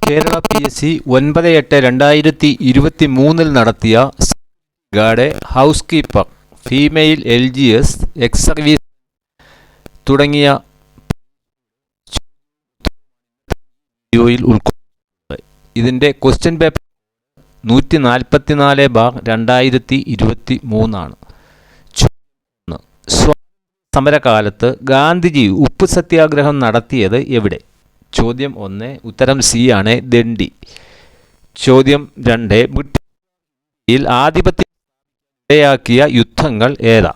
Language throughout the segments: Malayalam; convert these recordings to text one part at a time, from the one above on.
കേരള PSC 9/8/2023 നടത്തിയ guard, house keeper, female LGS, ex service തുടങ്ങിയ ഉൾക്കൊള്ളുന്നത്. ഇതിൻ്റെ ക്വസ്റ്റ്യൻ പേപ്പർ 144/2023 ആണ്. സമരകാലത്ത് ഗാന്ധിജി ഉപ്പ് സത്യാഗ്രഹം നടത്തിയത് എവിടെ? ചോദ്യം 1 ഉത്തരം സി ആണ്, ദണ്ഡി. ചോദ്യം 2 ബ്രിട്ടീഷിൽ ആധിപത്യം ഇടയാക്കിയ യുദ്ധങ്ങൾ ഏതാ?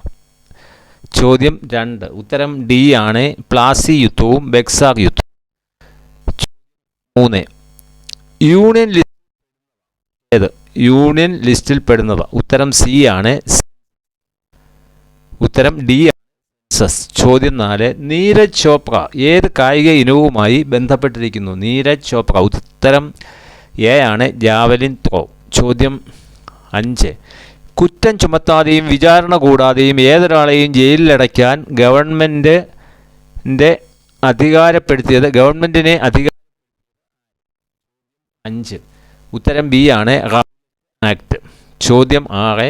ചോദ്യം 2 ഉത്തരം ഡി ആണ്, പ്ലാസി യുദ്ധവും ബക്സാർ യുദ്ധവും. 3 യൂണിയൻ ലിസ്റ്റിൽ പെടുന്നവ? ഉത്തരം സി ആണ്, ഉത്തരം ഡി. ചോദ്യം 4 നീരജ് ചോപ്ര ഏത് കായിക ഇനവുമായി ബന്ധപ്പെട്ടിരിക്കുന്നു? നീരജ് ചോപ്ര ഉത്തരം എ ആണ്, ജാവലിൻ ത്രോ. ചോദ്യം 5 കുറ്റം ചുമത്താതെയും വിചാരണ കൂടാതെയും ഏതൊരാളെയും ജയിലിലടയ്ക്കാൻ ഗവൺമെൻറ്റിനെ അധികാരപ്പെടുത്തിയത്? 5 ഉത്തരം ബി ആണ്, ആക്ട്. ചോദ്യം 6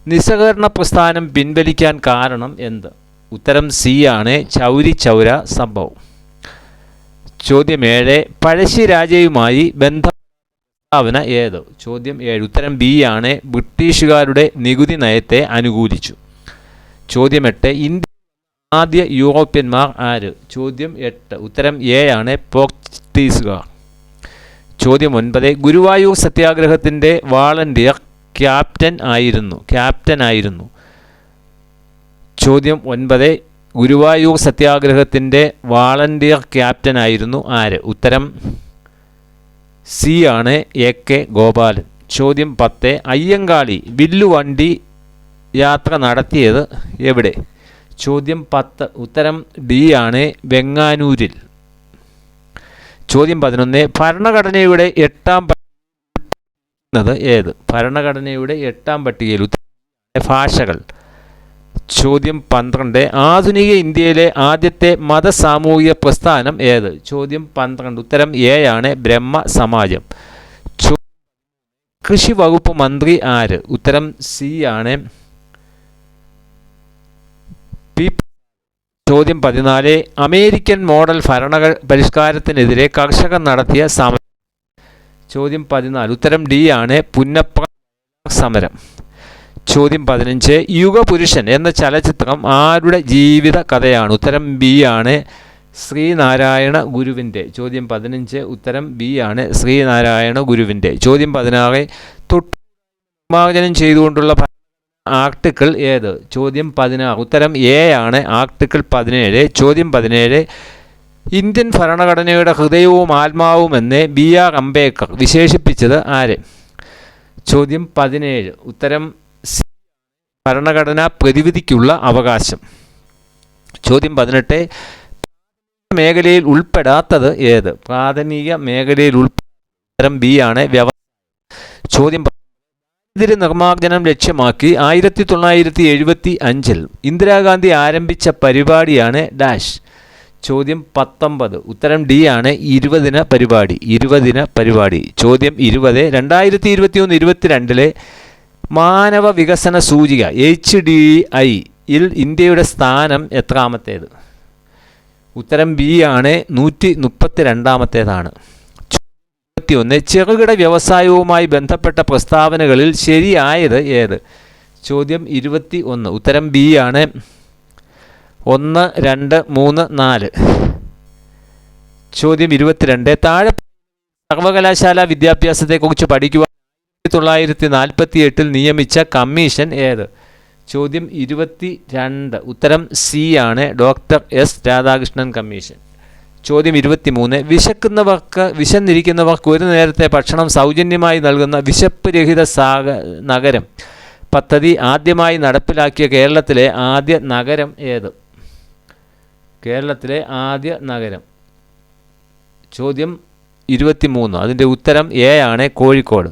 നിസ്സഹകരണ പ്രസ്ഥാനം പിൻവലിക്കാൻ കാരണം എന്ത്? ഉത്തരം സി ആണ്, ചൗരി ചൗര സംഭവം. ചോദ്യം 7 പഴശ്ശിരാജയുമായി ബന്ധപ്പെട്ട ഏത്? ചോദ്യം 7 ഉത്തരം ബി ആണ്, ബ്രിട്ടീഷുകാരുടെ നികുതി നയത്തെ അനുകൂലിച്ചു. ചോദ്യം 8 ഇന്ത്യയിലെ ആദ്യ യൂറോപ്യന്മാർ ആര്? ചോദ്യം 8 ഉത്തരം എ ആണ്, പോർച്ചുഗീസുകാർ. ചോദ്യം 9 ഗുരുവായൂർ സത്യാഗ്രഹത്തിൻ്റെ വാളണ്ടിയർ ക്യാപ്റ്റൻ ആയിരുന്നു. ചോദ്യം 9 ഗുരുവായൂർ സത്യാഗ്രഹത്തിൻ്റെ വാളണ്ടിയർ ക്യാപ്റ്റൻ ആയിരുന്നു ആര്? ഉത്തരം സി ആണ്, AK ഗോപാലൻ. ചോദ്യം 10 അയ്യങ്കാളി വില്ലുവണ്ടി യാത്ര നടത്തിയത് എവിടെ? ചോദ്യം 10 ഉത്തരം ഡി ആണ്, വെങ്ങാനൂരിൽ. ചോദ്യം 11 ഭരണഘടനയുടെ 8ാം പട്ടികയിൽ ഏത്? ഭരണഘടനയുടെ 8ാം പട്ടികയിൽ ഭാഷകൾ. ചോദ്യം 12 ആധുനിക ഇന്ത്യയിലെ ആദ്യത്തെ മതസാമൂഹിക പ്രസ്ഥാനം ഏത്? ചോദ്യം 12 ഉത്തരം എ ആണ്, ബ്രഹ്മ സമാജം. കൃഷി വകുപ്പ് മന്ത്രി ആര്? ഉത്തരം സി ആണ്, പി. ചോദ്യം 14 അമേരിക്കൻ മോഡൽ ഭരണ പരിഷ്കാരത്തിനെതിരെ കർഷകർ നടത്തിയ സമരം? ചോദ്യം 14 ഉത്തരം ഡി ആണ്, പുന്നപ്ര സമരം. ചോദ്യം 15 യുഗപുരുഷൻ എന്ന ചലച്ചിത്രം ആരുടെ ജീവിത കഥയാണ്? ഉത്തരം ബി ആണ്, ശ്രീനാരായണ ഗുരുവിൻ്റെ. ചോദ്യം 15 ഉത്തരം ബി ആണ്, ശ്രീനാരായണ ഗുരുവിൻ്റെ. ചോദ്യം 16 നിർമ്മാർജ്ജനം ചെയ്തുകൊണ്ടുള്ള ആർട്ടിക്കിൾ ഏത്? ചോദ്യം 16 ഉത്തരം എ ആണ്, ആർട്ടിക്കിൾ 17. ചോദ്യം 17 ഇന്ത്യൻ ഭരണഘടനയുടെ ഹൃദയവും ആത്മാവുമെന്ന് BR അംബേദ്കർ വിശേഷിപ്പിച്ചത് ആര്? ചോദ്യം 17 ഉത്തരം സി, ഭരണഘടനാ പ്രതിവിധിക്കുള്ള അവകാശം. ചോദ്യം 18 മേഖലയിൽ ഉൾപ്പെടാത്തത് ഏത്? പ്രാഥമിക മേഖലയിൽ ഉത്തരം ബി ആണ്, വ്യവസായം. ചോദ്യം ദാരിദ്ര്യ നിർമ്മാർജ്ജനം ലക്ഷ്യമാക്കി 1975 ഇന്ദിരാഗാന്ധി ആരംഭിച്ച പരിപാടിയാണ് ഡാഷ്. ചോദ്യം 19 ഉത്തരം ഡി ആണ്, 20 ദിന പരിപാടി. ചോദ്യം 20 2021-22 മാനവ വികസന സൂചിക HDI-ൽ ഇന്ത്യയുടെ സ്ഥാനം എത്രാമത്തേത്? ഉത്തരം ബി ആണ്, 132ാമത്തേതാണ്. 21 ചെറുകിട വ്യവസായവുമായി ബന്ധപ്പെട്ട പ്രസ്താവനകളിൽ ശരിയായത് ഏത്? ചോദ്യം 21 ഉത്തരം ബി ആണ്, 1, 2, 3, 4. ചോദ്യം 22 താഴെ സർവകലാശാല വിദ്യാഭ്യാസത്തെക്കുറിച്ച് പഠിക്കുവാൻ 1948 നിയമിച്ച കമ്മീഷൻ ഏത്? ചോദ്യം 22 ഉത്തരം സി ആണ്, ഡോക്ടർ S രാധാകൃഷ്ണൻ കമ്മീഷൻ. ചോദ്യം 23 വിശന്നിരിക്കുന്നവർക്ക് ഒരു നേരത്തെ ഭക്ഷണം സൗജന്യമായി നൽകുന്ന വിശപ്പ് രഹിത നഗരം പദ്ധതി ആദ്യമായി നടപ്പിലാക്കിയ കേരളത്തിലെ ആദ്യ നഗരം ഏത്? കേരളത്തിലെ ആദ്യ നഗരം. ചോദ്യം 23 അതിൻ്റെ ഉത്തരം എ ആണ്, കോഴിക്കോട്.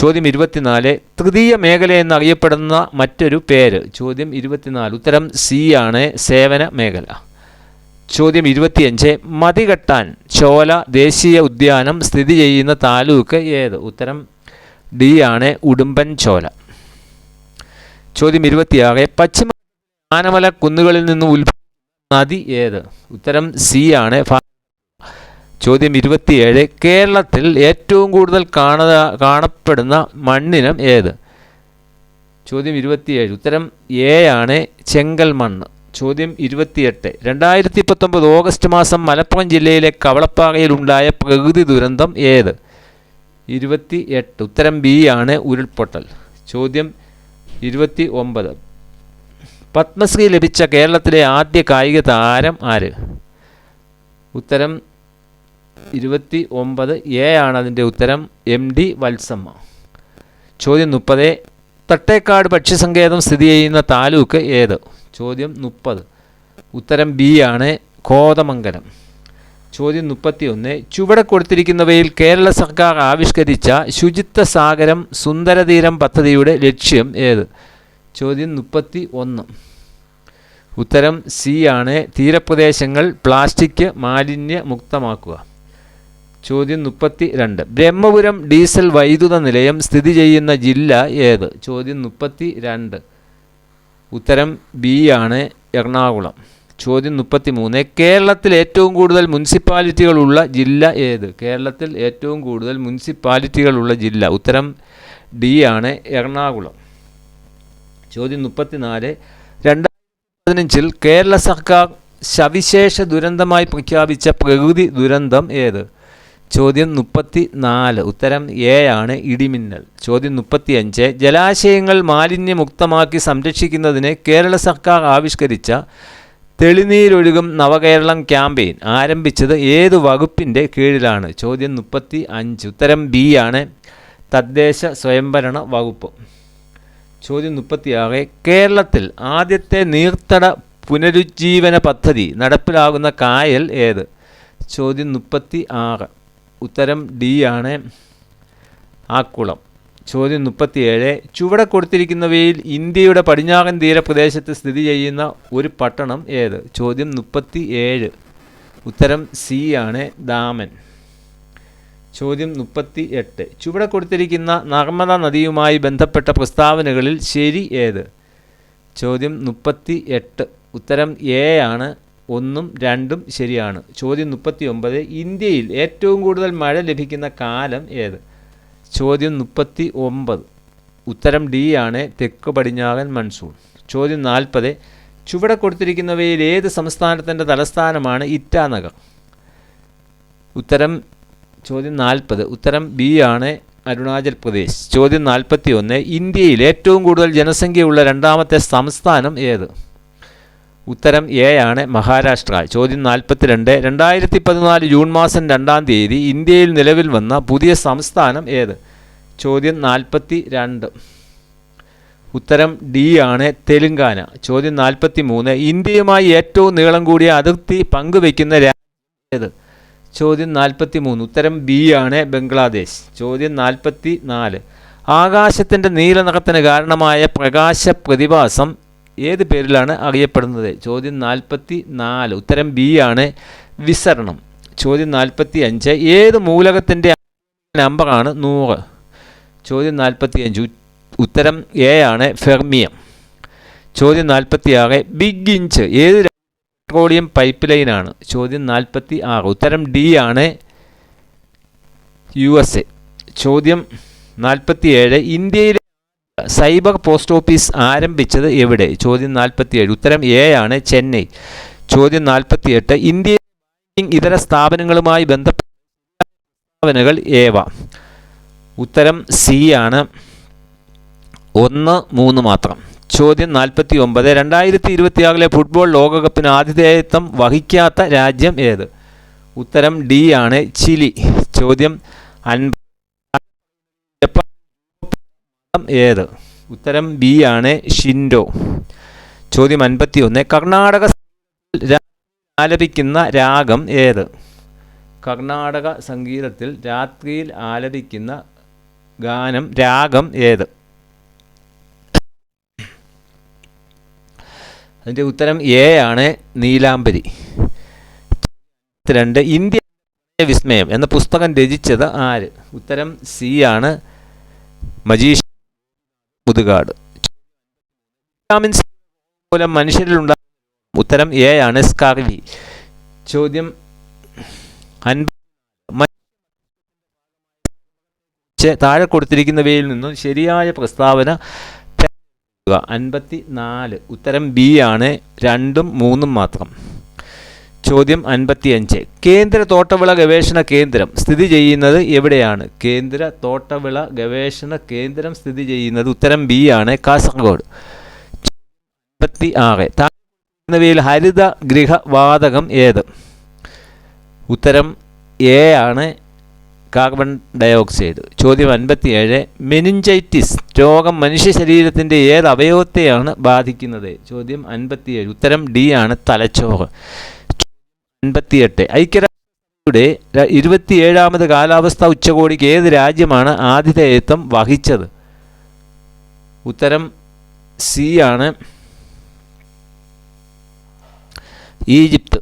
ചോദ്യം 24 തൃതീയ മേഖല എന്നറിയപ്പെടുന്ന മറ്റൊരു പേര്? ചോദ്യം 24 ഉത്തരം സി ആണ്, സേവന മേഖല. ചോദ്യം 25. മതികെട്ടാൻ ചോല ദേശീയ ഉദ്യാനം സ്ഥിതി ചെയ്യുന്ന താലൂക്ക് ഏത്? ഉത്തരം ഡി ആണ്, ഉടുമ്പൻ ചോല. ചോദ്യം 26. പശ്ചിമ ആനമല കുന്നുകളിൽ നിന്ന് ഉത്ഭവിക്കുന്ന നദി ഏത്? ഉത്തരം സി ആണ്. ചോദ്യം 27. കേരളത്തിൽ ഏറ്റവും കൂടുതൽ കാണപ്പെടുന്ന മണ്ണിനം ഏത്? ചോദ്യം 27. ഉത്തരം എ ആണ്, ചെങ്കൽ മണ്ണ്. ചോദ്യം 28. 2019 ഓഗസ്റ്റ് മാസം മലപ്പുറം ജില്ലയിലെ കവളപ്പാറയിലുണ്ടായ പ്രകൃതി ദുരന്തം ഏത്? 28. ഉത്തരം ബി ആണ്, ഉരുൾപൊട്ടൽ. ചോദ്യം 29. പത്മശ്രീ ലഭിച്ച കേരളത്തിലെ ആദ്യ കായിക താരം ആര്? ഉത്തരം 29 എ ആണ് അതിൻ്റെ ഉത്തരം, MD വത്സമ്മ. ചോദ്യം 30. തട്ടേക്കാട് പക്ഷിസങ്കേതം സ്ഥിതി ചെയ്യുന്ന താലൂക്ക് ഏത്? ചോദ്യം 30. ഉത്തരം ബി ആണ്, കോതമംഗലം. ചോദ്യം 31. ചുവടെ കൊടുത്തിരിക്കുന്നവയിൽ കേരള സർക്കാർ ആവിഷ്കരിച്ച ശുചിത്വ സാഗരം സുന്ദരതീരം പദ്ധതിയുടെ ലക്ഷ്യം ഏത്? ചോദ്യം 31. ഉത്തരം സി ആണ്, തീരപ്രദേശങ്ങൾ പ്ലാസ്റ്റിക് മാലിന്യമുക്തമാക്കുക. ചോദ്യം 32. ബ്രഹ്മപുരം ഡീസൽ വൈദ്യുത നിലയം സ്ഥിതി ചെയ്യുന്ന ജില്ല ഏത്? ചോദ്യം 32. ഉത്തരം ബി ആണ്, എറണാകുളം. ചോദ്യം 33. കേരളത്തിൽ ഏറ്റവും കൂടുതൽ മുനിസിപ്പാലിറ്റികളുള്ള ജില്ല ഏത്? കേരളത്തിൽ ഏറ്റവും കൂടുതൽ മുനിസിപ്പാലിറ്റികളുള്ള ജില്ല? ഉത്തരം ഡി ആണ്, എറണാകുളം. ചോദ്യം 34. 2015 കേരള സർക്കാർ സവിശേഷ ദുരന്തമായി പ്രഖ്യാപിച്ച പ്രകൃതി ദുരന്തം ഏത്? ചോദ്യം 34. ഉത്തരം എ ആണ്, ഇടിമിന്നൽ. ചോദ്യം 35. ജലാശയങ്ങൾ മാലിന്യമുക്തമാക്കി സംരക്ഷിക്കുന്നതിന് കേരള സർക്കാർ ആവിഷ്കരിച്ച തെളിനീരൊഴുകും നവകേരളം ക്യാമ്പയിൻ ആരംഭിച്ചത് ഏത് വകുപ്പിൻ്റെ കീഴിലാണ്? ചോദ്യം 35. ഉത്തരം ബി ആണ്, തദ്ദേശ സ്വയംഭരണ വകുപ്പ്. ചോദ്യം 36. കേരളത്തിൽ ആദ്യത്തെ നീർത്തട പുനരുജ്ജീവന പദ്ധതി നടപ്പിലാകുന്ന കായൽ ഏത്? ചോദ്യം 36. ഉത്തരം ഡി ആണ്, ആക്കുളം. ചോദ്യം 37. ചുവടെ കൊടുത്തിരിക്കുന്നവയിൽ ഇന്ത്യയുടെ പടിഞ്ഞാറൻ തീരപ്രദേശത്ത് സ്ഥിതി ചെയ്യുന്ന ഒരു പട്ടണം ഏത്? ചോദ്യം 37. ഉത്തരം സി ആണ്, ദാമൻ. ചോദ്യം 38. ചുവടെ കൊടുത്തിരിക്കുന്ന നർമ്മദ നദിയുമായി ബന്ധപ്പെട്ട പ്രസ്താവനകളിൽ ശരി ഏത്? ചോദ്യം 38. ഉത്തരം എ ആണ്, 1ഉം 2ഉം ശരിയാണ്. ചോദ്യം 39. ഇന്ത്യയിൽ ഏറ്റവും കൂടുതൽ മഴ ലഭിക്കുന്ന കാലം ഏത്? ചോദ്യം 39. ഉത്തരം ഡി ആണ്, തെക്ക് പടിഞ്ഞാറൻ മൺസൂൺ. ചോദ്യം 40. ചുവടെ കൊടുത്തിരിക്കുന്നവയിൽ ഏത് സംസ്ഥാനത്തിൻ്റെ തലസ്ഥാനമാണ് ഇറ്റാനഗർ? ഉത്തരം ചോദ്യം 40. ഉത്തരം ബി ആണ്, അരുണാചൽ പ്രദേശ്. ചോദ്യം 41. ഇന്ത്യയിൽ ഏറ്റവും കൂടുതൽ ജനസംഖ്യയുള്ള രണ്ടാമത്തെ സംസ്ഥാനം ഏത്? ഉത്തരം എ ആണ്, മഹാരാഷ്ട്ര. ചോദ്യം 42. 2014 ജൂൺ മാസം 2-ാം തീയതി ഇന്ത്യയിൽ നിലവിൽ വന്ന പുതിയ സംസ്ഥാനം ഏത്? ചോദ്യം 42. ഉത്തരം ഡി ആണ്, തെലുങ്കാന. ചോദ്യം 43. ഇന്ത്യയുമായി ഏറ്റവും നീളം കൂടിയ അതിർത്തി പങ്കുവയ്ക്കുന്ന രാജ്യം ഏത്? ചോദ്യം 43. ഉത്തരം ബി ആണ്, ബംഗ്ലാദേശ്. ചോദ്യം 44. ആകാശത്തിൻ്റെ നീല നിറത്തിന് കാരണമായ പ്രകാശ പ്രതിഭാസം ഏത് പേരിലാണ് അറിയപ്പെടുന്നത്? ചോദ്യം 44. ഉത്തരം ബി ആണ്, വിസരണം. ചോദ്യം 45. ഏത് മൂലകത്തിൻ്റെ നമ്പറാണ് 100? ചോദ്യം 45. ഉത്തരം എ ആണ്, ഫെർമിയം. ചോദ്യം 46. ബിഗ് ഇഞ്ച് ഏത് പെട്രോളിയം പൈപ്പ് ലൈനാണ്? ചോദ്യം 46. ഉത്തരം ഡി ആണ്, USA. ചോദ്യം 47. ഇന്ത്യയിലെ സൈബർ പോസ്റ്റ് ഓഫീസ് ആരംഭിച്ചത് എവിടെ? ചോദ്യം 47. ഉത്തരം എ ആണ്, ചെന്നൈ. ചോദ്യം 48. ഇന്ത്യയിലെ ഇതര സ്ഥാപനങ്ങളുമായി ബന്ധപ്പെട്ട സ്ഥാപനങ്ങൾ ഏവ? ഉത്തരം സി ആണ്, 1, 3 മാത്രം. ചോദ്യം 49. 2026 ഫുട്ബോൾ ലോകകപ്പിന് ആതിഥേയത്വം വഹിക്കാത്ത രാജ്യം ഏത്? ഉത്തരം ഡി ആണ്, ചിലി. ചോദ്യം 50. ഏത്? ഉത്തരം ബി ആണ്, ഷിൻഡോ. ചോദ്യം 51. കർണാടക ആലപിക്കുന്ന രാഗം ഏത്? കർണാടക സംഗീതത്തിൽ രാത്രിയിൽ ആലപിക്കുന്ന ഗാനം രാഗം ഏത്? അതിൻ്റെ ഉത്തരം എ ആണ്, നീലാംബരി. 2 ഇന്ത്യ വിസ്മയം എന്ന പുസ്തകം രചിച്ചത് ആര്? ഉത്തരം സി ആണ്, മജീഷ് മുതുകാട്. വിറ്റാമിൻ സി മൂലം മനുഷ്യരിലുണ്ടാകും. ഉത്തരം എ ആണ്, സ്കർവി. ചോദ്യം 50. താഴെ കൊടുത്തിരിക്കുന്നവയിൽ നിന്നും ശരിയായ പ്രസ്താവന 54. ഉത്തരം ബി ആണ്, 2ഉം 3ഉം മാത്രം. ചോദ്യം 55. കേന്ദ്ര തോട്ടവിള ഗവേഷണ കേന്ദ്രം സ്ഥിതി ചെയ്യുന്നത് എവിടെയാണ്? കേന്ദ്ര തോട്ടവിള ഗവേഷണ കേന്ദ്രം സ്ഥിതി ചെയ്യുന്നത് ഉത്തരം ബി ആണ്, കാസർഗോഡ്. 56. താഴെയിൽ ഹരിത ഗൃഹവാതകം ഏത്? ഉത്തരം എ ആണ്, കാർബൺ ഡയോക്സൈഡ്. ചോദ്യം 57. മെനിഞ്ചൈറ്റിസ് രോഗം മനുഷ്യ ശരീരത്തിൻ്റെ ഏത് അവയവത്തെയാണ് ബാധിക്കുന്നത്? ചോദ്യം 57. ഉത്തരം ഡി ആണ്, തലച്ചോറ്. 58. ഐക്യരാഷ്ട്രസഭയുടെ 27ാമത് കാലാവസ്ഥാ ഉച്ചകോടിക്ക് ഏത് രാജ്യമാണ് ആതിഥേയത്വം വഹിച്ചത്? ഉത്തരം സി ആണ്, ഈജിപ്ത്.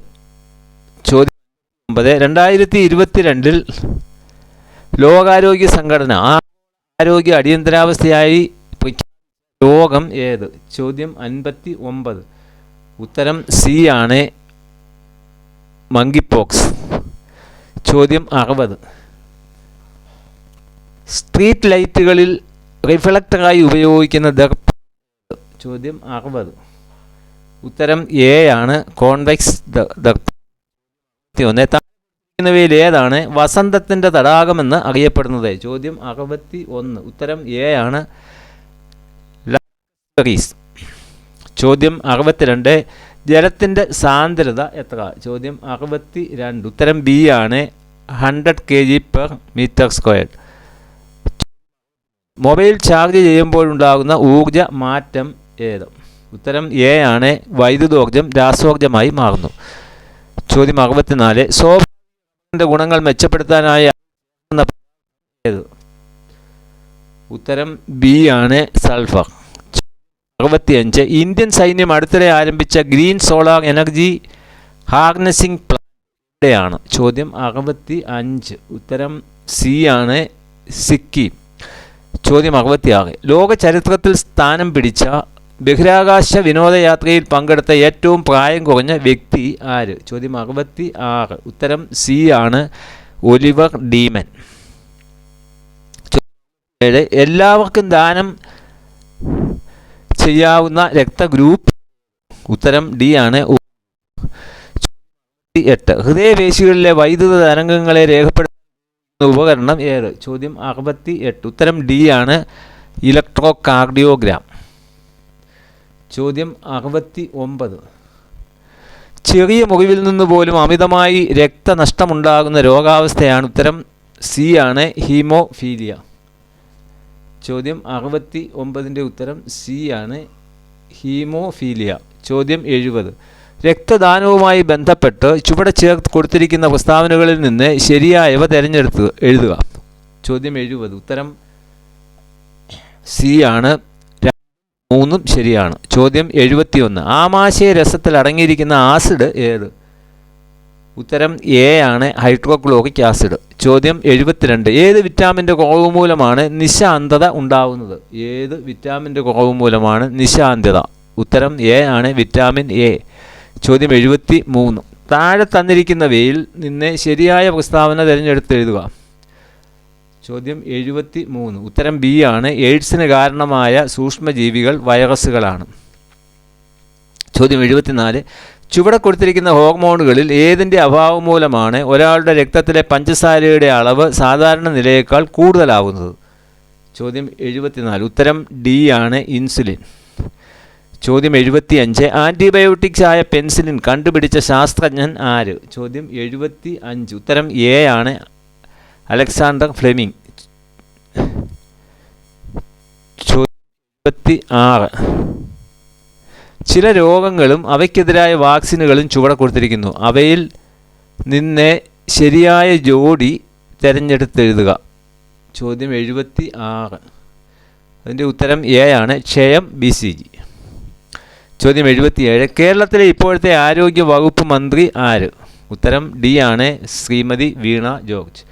ചോദ്യം 9. 2022 ലോകാരോഗ്യ സംഘടന ആരോഗ്യ അടിയന്തരാവസ്ഥയായി രോഗം ഏത്? ചോദ്യം 59. ഉത്തരം സി ആണ്, മങ്കിപോക്സ്. ചോദ്യം 60. സ്ട്രീറ്റ് ലൈറ്റുകളിൽ റിഫ്ലക്ടറായി ഉപയോഗിക്കുന്ന ദർപ്പണം? ചോദ്യം 60. ഉത്തരം എ ആണ്, കോൺവെക്സ് ദർപ്പണം. ിൽ ഏതാണ് വസന്തത്തിൻ്റെ തടാകമെന്ന് അറിയപ്പെടുന്നത്? ചോദ്യം 61. ഉത്തരം എ ആണ്, ലാക്ടറീസ്. ചോദ്യം 62. ജലത്തിൻ്റെ സാന്ദ്രത എത്ര? ചോദ്യം 62. ഉത്തരം ബി ആണ്, 100 kg/m². മൊബൈൽ ചാർജ് ചെയ്യുമ്പോഴുണ്ടാകുന്ന ഊർജ മാറ്റം ഏത്? ഉത്തരം എ ആണ്, വൈദ്യുതോർജ്ജം രാസോർജ്ജമായി മാറുന്നു. ചോദ്യം 64. സോഫ്റ്റ്വെയറിൻ്റെ ഗുണങ്ങൾ മെച്ചപ്പെടുത്താനായി ഏത്? ഉത്തരം ബി ആണ്, സൾഫർ. 65. ഇന്ത്യൻ സൈന്യം അടുത്തിടെ ആരംഭിച്ച ഗ്രീൻ സോളാർ എനർജി ഹാർനസിംഗ് പ്ലാന്റാണ്? ചോദ്യം 65. ഉത്തരം സി ആണ്, സിക്കിം. ചോദ്യം 66. ലോക ചരിത്രത്തിൽ സ്ഥാനം പിടിച്ച ബഹിരാകാശ വിനോദയാത്രയിൽ പങ്കെടുത്ത ഏറ്റവും പ്രായം കുറഞ്ഞ വ്യക്തി ആര്? ചോദ്യം 66. ഉത്തരം സി ആണ്, ഒലിവർ ഡീമൻ. 7. എല്ലാവർക്കും ദാനം ചെയ്യാവുന്ന രക്തഗ്രൂപ്പ്? ഉത്തരം ഡി ആണ്. 8. ഹൃദയപേശികളിലെ വൈദ്യുത തരംഗങ്ങളെ രേഖപ്പെടുത്തുന്ന ഉപകരണം ഏത്? ചോദ്യം 68. ഉത്തരം ഡി ആണ്, ഇലക്ട്രോകാർഡിയോഗ്രാം. ചോദ്യം 69. ചെറിയ മുറിവിൽ നിന്ന് പോലും അമിതമായി രക്തനഷ്ടമുണ്ടാകുന്ന രോഗാവസ്ഥയാണ്? ഉത്തരം സി ആണ്, ഹീമോഫീലിയ. ചോദ്യം 69ൻ്റെ ഉത്തരം സി ആണ്, ഹീമോഫീലിയ. ചോദ്യം 70. രക്തദാനവുമായി ബന്ധപ്പെട്ട് ചുവടെ ചേർത്ത് കൊടുത്തിരിക്കുന്ന പ്രസ്താവനകളിൽ നിന്ന് ശരിയായവ തിരഞ്ഞെടുത്ത് എഴുതുക. ചോദ്യം 70. ഉത്തരം സി ആണ്, 3ഉം ശരിയാണ്. ചോദ്യം 71. ആമാശയ രസത്തിൽ അടങ്ങിയിരിക്കുന്ന ആസിഡ് ഏത്? ഉത്തരം എ ആണ്, ഹൈഡ്രോക്ലോറിക് ആസിഡ്. ചോദ്യം 72. ഏത് വിറ്റാമിൻ്റെ കുറവ് മൂലമാണ് നിശാന്തത ഉണ്ടാവുന്നത്? ഏത് വിറ്റാമിൻ്റെ കുറവ് മൂലമാണ് നിശാന്തത? ഉത്തരം എ ആണ്, വിറ്റാമിൻ എ. ചോദ്യം 73. താഴെ തന്നിരിക്കുന്നവയിൽ നിന്ന് ശരിയായ പ്രസ്താവന തിരഞ്ഞെടുത്ത് എഴുതുക. ചോദ്യം 73. ഉത്തരം ബി ആണ്, എയ്ഡ്സിന് കാരണമായ സൂക്ഷ്മജീവികൾ വൈറസുകളാണ്. ചോദ്യം 74. ചുവടെ കൊടുത്തിരിക്കുന്ന ഹോർമോണുകളിൽ ഏതിൻ്റെ അഭാവം മൂലമാണ് ഒരാളുടെ രക്തത്തിലെ പഞ്ചസാരയുടെ അളവ് സാധാരണ നിലയേക്കാൾ കൂടുതലാവുന്നത്? ചോദ്യം 74. ഉത്തരം ഡി ആണ്, ഇൻസുലിൻ. ചോദ്യം 75. ആൻറ്റിബയോട്ടിക്സ് ആയ പെൻസിലിൻ കണ്ടുപിടിച്ച ശാസ്ത്രജ്ഞൻ ആര്? ചോദ്യം 75. ഉത്തരം എ ആണ്, അലക്സാണ്ടർ ഫ്ലെമിംഗ്. ചോദ്യം 76. ചില രോഗങ്ങളും അവയ്ക്കെതിരായ വാക്സിനുകളും ചുവടെ കൊടുത്തിരിക്കുന്നു. അവയിൽ നിന്ന് ശരിയായ ജോഡി തിരഞ്ഞെടുത്തെഴുതുക. ചോദ്യം 76. അതിൻ്റെ ഉത്തരം എ ആണ്, ക്ഷയം, BCG. ചോദ്യം 77. കേരളത്തിലെ ഇപ്പോഴത്തെ ആരോഗ്യ വകുപ്പ് മന്ത്രി ആര്? ഉത്തരം ഡി ആണ് ശ്രീമതി വീണ ജോർജ്.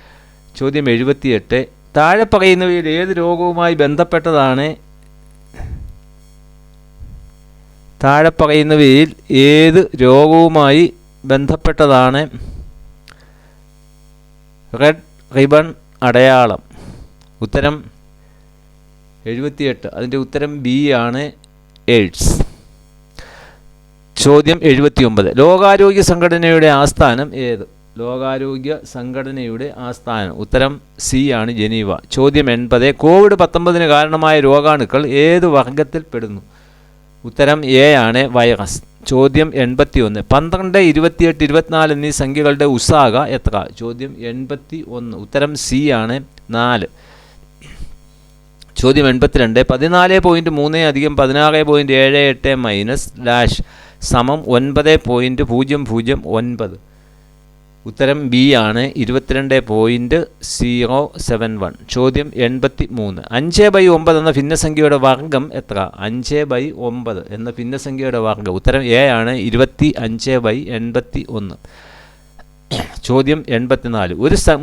ചോദ്യം 78. താഴെ പറയുന്നവയിൽ ഏത് രോഗവുമായി ബന്ധപ്പെട്ടതാണ് റെഡ് റിബൺ അടയാളം? ഉത്തരം 78. അതിൻ്റെ ഉത്തരം ബി ആണ് എയ്ഡ്സ്. ചോദ്യം 79. ലോകാരോഗ്യ സംഘടനയുടെ ആസ്ഥാനം ഏത്? ലോകാരോഗ്യ സംഘടനയുടെ ആസ്ഥാനം ഉത്തരം സി ആണ് ജനീവ. ചോദ്യം 80. COVID-19 കാരണമായ രോഗാണുക്കൾ ഏത് വർഗത്തിൽ പെടുന്നു? ഉത്തരം എ ആണ് വൈറസ്. ചോദ്യം 81. 12, 28, 24 എന്നീ സംഖ്യകളുടെ ഉസാക എത്ര? ചോദ്യം 81. ഉത്തരം സി ആണ് 4. ചോദ്യം 82. 14.3 + 16.78 മൈനസ് ഡാഷ് സമം 9.009. ഉത്തരം ബി ആണ് 22.071. ചോദ്യം 83. 5/9 എന്ന ഭിന്നസംഖ്യയുടെ വർഗ്ഗം എത്ര? 5/9 എന്ന ഭിന്നസംഖ്യയുടെ വർഗ്ഗം ഉത്തരം എ ആണ് 25/81. ചോദ്യം 84.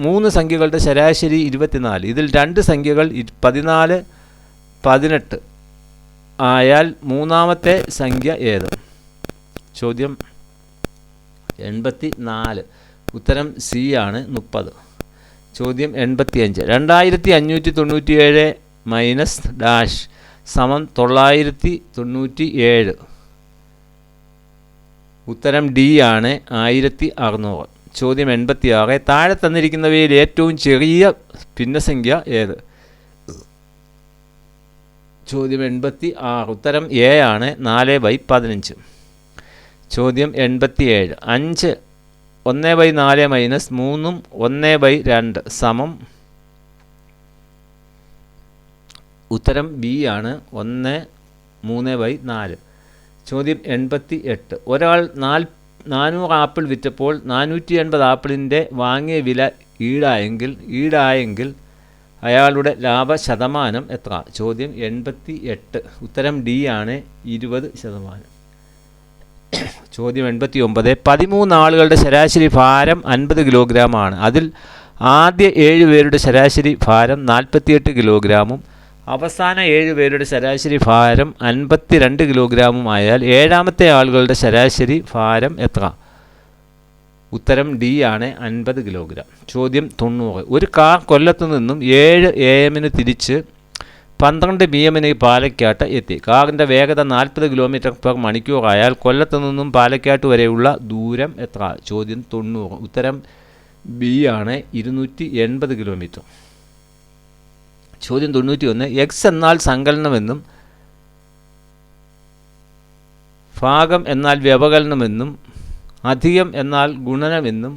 3 സംഖ്യകളുടെ ശരാശരി 24. ഇതിൽ 2 സംഖ്യകൾ 14, 18 ആയാൽ മൂന്നാമത്തെ സംഖ്യ ഏത്? ചോദ്യം 84. ഉത്തരം സി ആണ് 30. ചോദ്യം 85. 2597 മൈനസ് ഡാഷ് സമം 997. ഉത്തരം ഡി ആണ് 1600. ചോദ്യം 86. താഴെ തന്നിരിക്കുന്നവയിൽ ഏറ്റവും ചെറിയ ഭിന്നസംഖ്യ ഏത്? ചോദ്യം 86. ഉത്തരം എ ആണ് 4/15. ചോദ്യം 87. 5 1/4 മൈനസ് 3 1/2 സമം ഉത്തരം ബി ആണ് 1 3/4. ചോദ്യം 88. ഒരാൾ 400 ആപ്പിൾ വിറ്റപ്പോൾ 480 ആപ്പിളിൻ്റെ വാങ്ങിയ വില ഈടായെങ്കിൽ അയാളുടെ ലാഭശതമാനം എത്ര? ചോദ്യം 88. ഉത്തരം ഡി ആണ് 20%. ചോദ്യം 89. 13 ആളുകളുടെ ശരാശരി ഭാരം 50 കിലോഗ്രാമാണ്. അതിൽ ആദ്യ 7 പേരുടെ ശരാശരി ഭാരം 48 കിലോഗ്രാമും അവസാന 7 പേരുടെ ശരാശരി ഭാരം 52 കിലോഗ്രാമും ആയാൽ ഏഴാമത്തെ ആളുകളുടെ ശരാശരി ഭാരം എത്ര? ഉത്തരം ഡി ആണ് 50 കിലോഗ്രാം. ചോദ്യം 90. ഒരു കാർ കൊല്ലത്തു നിന്നും 7 AM തിരിച്ച് 12 PM പാലക്കാട്ട് എത്തി. കാറിൻ്റെ വേഗത 40 km/h ആയാൽ കൊല്ലത്തു നിന്നും പാലക്കാട്ട് വരെയുള്ള ദൂരം എത്ര? ചോദ്യം 90. ഉത്തരം ബി ആണ് 280 km. ചോദ്യം 91. എക്സ് എന്നാൽ സങ്കലനമെന്നും ഭാഗം എന്നാൽ വ്യവകലനമെന്നും അധികം എന്നാൽ ഗുണനമെന്നും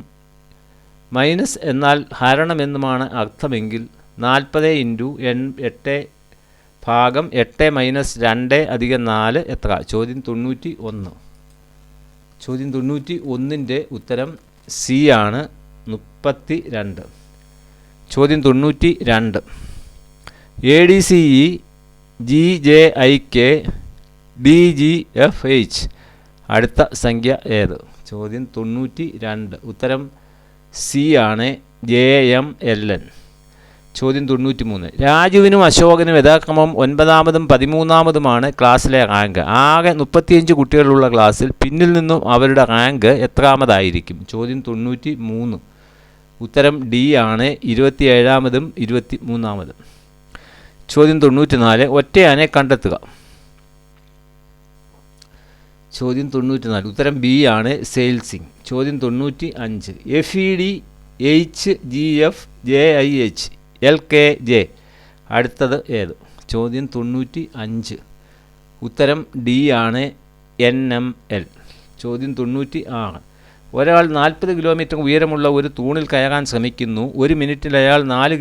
മൈനസ് എന്നാൽ ഹരണമെന്നുമാണ് അർത്ഥമെങ്കിൽ 40 × 8 ഭാഗം 8 - 2 + 4 എത്ര? ചോദ്യം 91. ചോദ്യം 91ൻ്റെ ഉത്തരം സി ആണ് 32. ചോദ്യം 92. ADCE GJIK DGFH അടുത്ത സംഖ്യ ഏത്? ചോദ്യം 92. ഉത്തരം സി ആണ് JMLN. ചോദ്യം 93. രാജുവിനും അശോകനും യഥാക്രമം 9ാമതും 13ാമതുമാണ് ക്ലാസ്സിലെ റാങ്ക്. ആകെ 35 കുട്ടികളുള്ള ക്ലാസ്സിൽ പിന്നിൽ നിന്നും അവരുടെ റാങ്ക് എത്രാമതായിരിക്കും? ചോദ്യം 93. ഉത്തരം ഡി ആണ് 27ാമതും 23ാമതും. ചോദ്യം 94. ഒറ്റയാനെ കണ്ടെത്തുക. ചോദ്യം 94. ഉത്തരം ബി ആണ് സെയിൽസിംഗ്. ചോദ്യം 95. FED HGF JIH LKJ അടുത്തത് ഏത്? ചോദ്യം 95. ഉത്തരം ഡി ആണ് NML. ചോദ്യം 96. ഒരാൾ 40 കിലോമീറ്റർ ഉയരമുള്ള ഒരു തൂണിൽ കയറാൻ ശ്രമിക്കുന്നു. 1 മിനിറ്റിൽ അയാൾ 4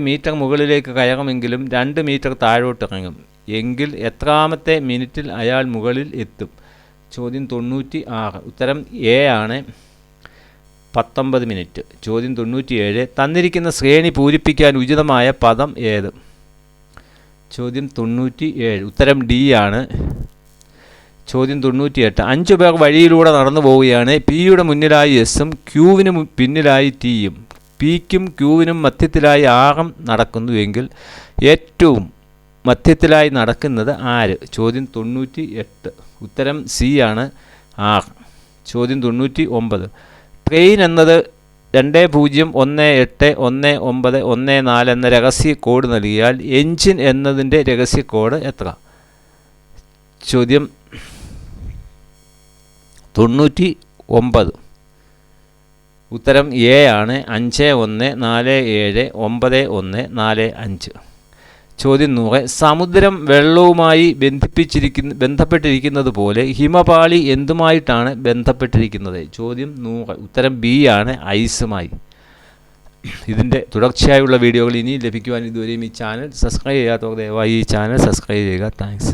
മീറ്റർ മുകളിലേക്ക് കയറുമെങ്കിലും 2 മീറ്റർ താഴോട്ടിറങ്ങും എങ്കിൽ എത്രാമത്തെ മിനിറ്റിൽ അയാൾ മുകളിൽ എത്തും? ചോദ്യം 96. ഉത്തരം എ ആണ് 19 മിനിറ്റ്. ചോദ്യം 97. തന്നിരിക്കുന്ന ശ്രേണി പൂരിപ്പിക്കാൻ ഉചിതമായ പദം ഏത്? ചോദ്യം 97. ഉത്തരം ഡി ആണ്. ചോദ്യം 98. 5 പേർ വഴിയിലൂടെ നടന്നു പോവുകയാണ്. പിയുടെ മുന്നിലായി എസും ക്യൂവിന് പിന്നിലായി ടിയും പിക്കും ക്യൂവിനും മധ്യത്തിലായി ആറും നടക്കുന്നുവെങ്കിൽ ഏറ്റവും മധ്യത്തിലായി നടക്കുന്നത് ആര്? ചോദ്യം 98. ഉത്തരം സി ആണ്, ആറ്. ചോദ്യം 99. ട്രെയിൻ എന്നത് 20181914 എന്ന രഹസ്യ കോഡ് നൽകിയാൽ എൻജിൻ എന്നതിൻ്റെ രഹസ്യ കോഡ് എത്ര? ചോദ്യം 99. ഉത്തരം എ ആണ്, 51479145. ചോദ്യം 100. സമുദ്രം വെള്ളവുമായി ബന്ധപ്പെട്ടിരിക്കുന്നത് പോലെ ഹിമപാളി എന്തുമായിട്ടാണ് ബന്ധപ്പെട്ടിരിക്കുന്നത്? ചോദ്യം 100. ഉത്തരം ബി ആണ്, ഐസുമായി. ഇതിൻ്റെ തുടർച്ചയായുള്ള വീഡിയോകൾ ഇനിയും ലഭിക്കുവാൻ ഇതുവരെയും ഈ ചാനൽ സബ്സ്ക്രൈബ് ചെയ്യാത്തവർ ദയവായി ഈ ചാനൽ സബ്സ്ക്രൈബ് ചെയ്യുക. താങ്ക്സ്.